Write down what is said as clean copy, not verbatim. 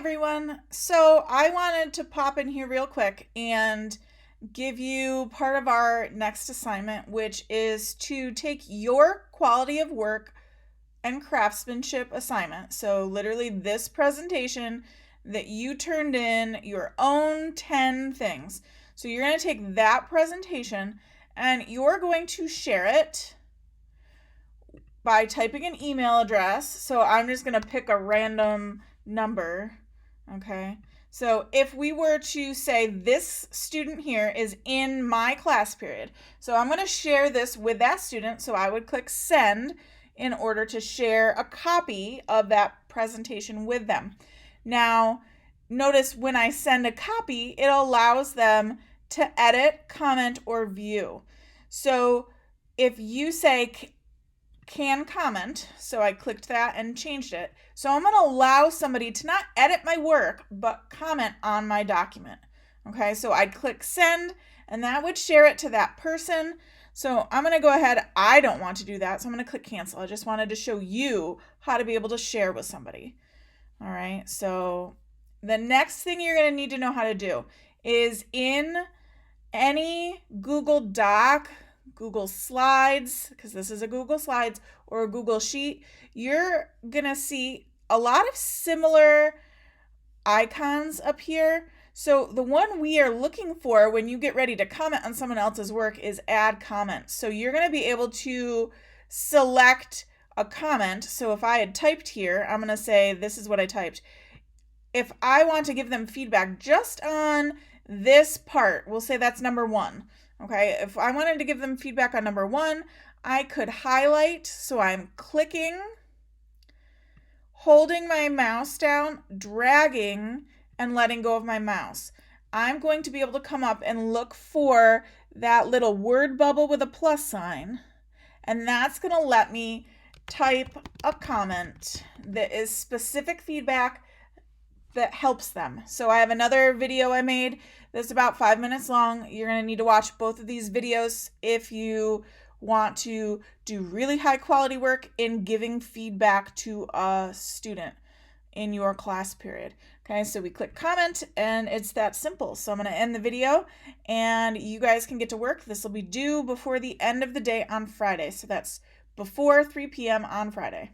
everyone. So I wanted to pop in here real quick and give you part of our next assignment, which is to take your quality of work and craftsmanship assignment. So literally this presentation that you turned in your own 10 things. So you're going to take that presentation and you're going to share it by typing an email address. So I'm just going to pick a random number. Okay. So if we were to say this student here is in my class period, so I'm going to share this with that student. So I would click send in order to share a copy of that presentation with them. Now, notice when I send a copy, it allows them to edit, comment, or view. So if you say can comment, so I clicked that and changed it. So I'm going to allow somebody to not edit my work, but comment on my document. Okay, so I'd click send, and that would share it to that person. So I'm going to go ahead. I don't want to do that, so I'm going to click cancel. I just wanted to show you how to be able to share with somebody. All right, so the next thing you're going to need to know how to do is in any Google Doc, Google Slides, because this is a Google Slides, or a Google Sheet, you're going to see a lot of similar icons up here. So the one we are looking for when you get ready to comment on someone else's work is add comment. So you're going to be able to select a comment. So if I had typed here, I'm going to say this is what I typed. If I want to give them feedback just on this part, we'll say that's number 1. Okay, if I wanted to give them feedback on number 1, I could highlight. So I'm clicking, holding my mouse down, dragging, and letting go of my mouse. I'm going to be able to come up and look for that little word bubble with a plus sign, and that's going to let me type a comment that is specific feedback that helps them. So I have another video I made that's about 5 minutes long. You're going to need to watch both of these videos if you want to do really high quality work in giving feedback to a student in your class period. Okay, so we click comment and it's that simple. So I'm going to end the video and you guys can get to work. This will be due before the end of the day on Friday. So that's before 3 p.m. on Friday.